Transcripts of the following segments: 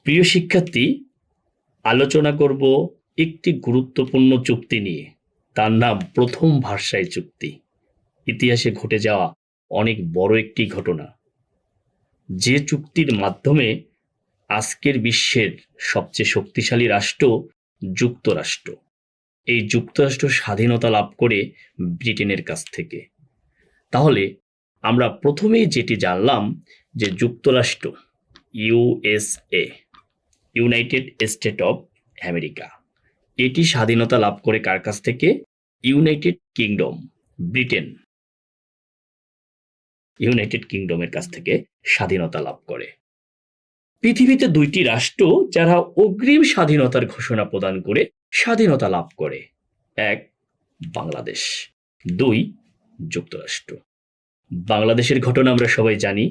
প্রিয় শিক্ষার্থী, আলোচনা করব একটি গুরুত্বপূর্ণ চুক্তি নিয়ে। তার নাম প্রথম ভার্সাই চুক্তি। ইতিহাসে ঘটে যাওয়া অনেক বড় একটি ঘটনা, যে চুক্তির মাধ্যমে আজকের বিশ্বের সবচেয়ে শক্তিশালী রাষ্ট্র যুক্তরাষ্ট্র, এই যুক্তরাষ্ট্র স্বাধীনতা লাভ করে ব্রিটেনের কাছ থেকে। তাহলে আমরা প্রথমেই যেটি জানলাম যে যুক্তরাষ্ট্র, USA, United state of America, এটি স্বাধীনতা লাভ করে কার কাছ থেকে? ইউনাইটেড কিংডম, ব্রিটেন, ইউনাইটেড কিংডমের কাছ থেকে স্বাধীনতা লাভ করে। পৃথিবীতে দুইটি রাষ্ট্র যারা অগ্রিম স্বাধীনতার ঘোষণা প্রদান করে স্বাধীনতা লাভ করে, এক বাংলাদেশ, দুই যুক্তরাষ্ট্র। বাংলাদেশের ঘটনা আমরা সবাই জানি।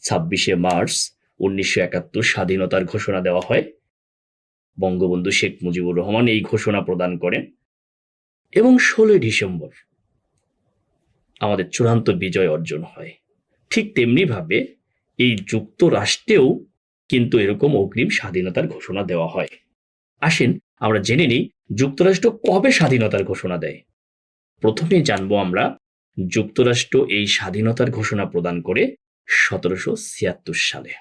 26শে মার্চ 1971 স্বাধীনতার ঘোষণা দেওয়া হয়। বঙ্গবন্ধু শেখ মুজিবুর রহমান এই ঘোষণা প্রদান করেন এবং 16 ডিসেম্বর আমাদের চূড়ান্ত বিজয় অর্জন হয়। ঠিক তেমনি ভাবে এই যুক্তরাষ্ট্রেও কিন্তু এরকম অগ্রিম স্বাধীনতার ঘোষণা দেওয়া হয়। আসেন আমরা জেনে নিই যুক্তরাষ্ট্র কবে স্বাধীনতার ঘোষণা দেয়। প্রথমে জানবো আমরা যুক্তরাষ্ট্র এই স্বাধীনতার ঘোষণা প্রদান করে 1776 সালে।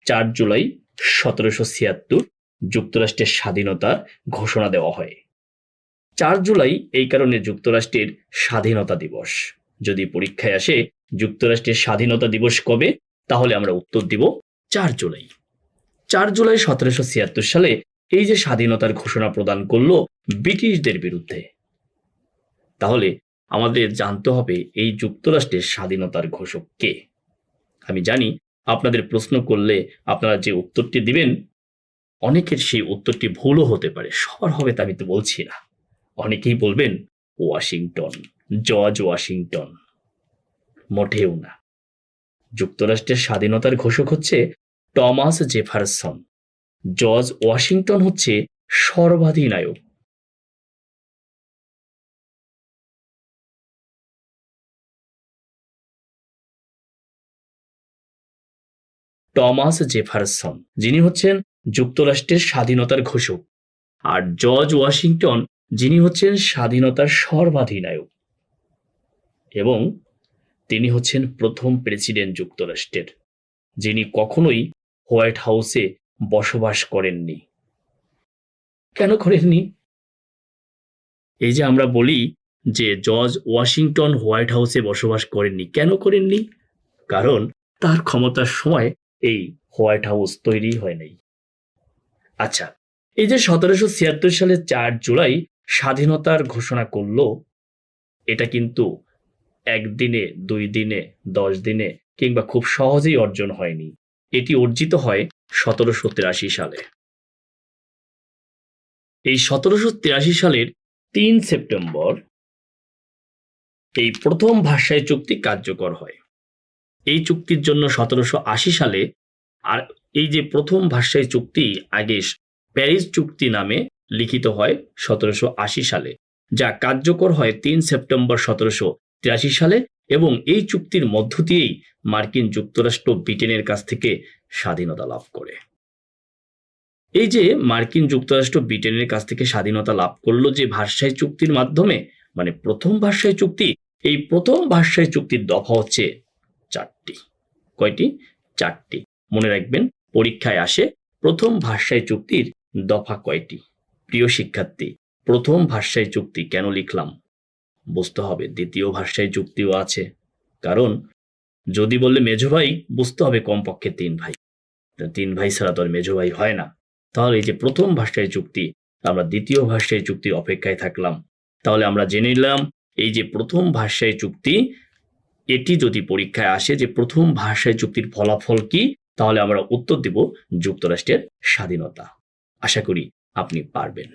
চার জুলাই 1776 যুক্তরাষ্ট্রের স্বাধীনতার ঘোষণা দেওয়া হয়। 4 জুলাই এই কারণে যুক্তরাষ্ট্রের স্বাধীনতা দিবস। যদি পরীক্ষায় আসে যুক্তরাষ্ট্রের স্বাধীনতা দিবস কবে, তাহলে আমরা উত্তর দিব 4 জুলাই। 4 জুলাই 1776 সালে এই যে স্বাধীনতার ঘোষণা প্রদান করলো ব্রিটিশদের বিরুদ্ধে। তাহলে আমাদের জানতে হবে এই যুক্তরাষ্ট্রের স্বাধীনতার ঘোষক কে। আমি জানি আপনাদের প্রশ্ন করলে আপনারা যে উত্তরটি দিবেন, অনেকের সেই উত্তরটি ভুলও হতে পারে, সবার হবে তা আমি তো বলছি না। অনেকেই বলবেন ওয়াশিংটন, জর্জ ওয়াশিংটন। মোটেও না। যুক্তরাষ্ট্রের স্বাধীনতার ঘোষক হচ্ছে টমাস জেফারসন। জর্জ ওয়াশিংটন হচ্ছে সর্বাধিনায়ক। টমাস জেফারসন যিনি হচ্ছেন যুক্তরাষ্ট্রের স্বাধীনতার ঘোষক, আর জর্জ ওয়াশিংটন যিনি হচ্ছেন স্বাধীনতার সর্বাধিনায়ক, এবং তিনি হচ্ছেন প্রথম প্রেসিডেন্ট যুক্তরাষ্ট্রের, যিনি কখনোই হোয়াইট হাউসে বসবাস করেননি। কেন করেননি? এই যে আমরা বলি যে জর্জ ওয়াশিংটন হোয়াইট হাউসে বসবাস করেননি, কেন করেননি? কারণ তার ক্ষমতার সময় এই হোয়াইট হাউস তৈরি হয় নাই। আচ্ছা, এই যে 1776 সালে 4 জুলাই স্বাধীনতার ঘোষণা করলো, এটা কিন্তু একদিনে, 2 দিনে, 10 দিনে কিংবা খুব সহজেই অর্জন হয়নি। এটি অর্জিত হয় 1783 সালে। এই 1783 সালের 3 সেপ্টেম্বর এই প্রথম ভার্সাই চুক্তি কার্যকর হয়। এই চুক্তির জন্য 1780 সালে, আর এই যে প্রথম ভার্সাই চুক্তি আগে প্যারিস চুক্তি নামে লিখিত হয় 1780 সালে, যা কার্যকর হয় 3 সেপ্টেম্বর 1783 সালে, এবং এই চুক্তির মধ্য দিয়েই মার্কিন যুক্তরাষ্ট্র ব্রিটেনের কাছ থেকে স্বাধীনতা লাভ করে। এই যে মার্কিন যুক্তরাষ্ট্র ব্রিটেনের কাছ থেকে স্বাধীনতা লাভ করলো যে ভার্সাই চুক্তির মাধ্যমে, মানে প্রথম ভার্সাই চুক্তি, এই প্রথম ভার্সাই চুক্তির দফা হচ্ছে 4টি। কয়টি? 4টি। মনে রাখবেন, পরীক্ষায় আসে প্রথম ভার্সাই চুক্তির দফা কয়টি। প্রিয় শিক্ষার্থী, প্রথম ভার্সাই চুক্তি কেন লিখলাম? বুঝতে হবে দ্বিতীয় ভার্সাই চুক্তিও আছে, কারণ যদি বললে মেজো ভাই, বুঝতে হবে কমপক্ষে 3 ভাই। 3 ভাই ছাড়া তো আর মেজো ভাই হয় না। তাহলে এই যে প্রথম ভার্সাই চুক্তি, আমরা দ্বিতীয় ভার্সাই চুক্তির অপেক্ষায় থাকলাম। তাহলে আমরা জেনে নিলাম এই যে প্রথম ভার্সাই চুক্তি, এটি যদি পরীক্ষায় আসে যে প্রথম ভার্সাই চুক্তির ফলাফল কি, তাহলে আমরা উত্তর দিব যুক্তরাষ্ট্রের স্বাধীনতা। আশা করি আপনি পারবেন।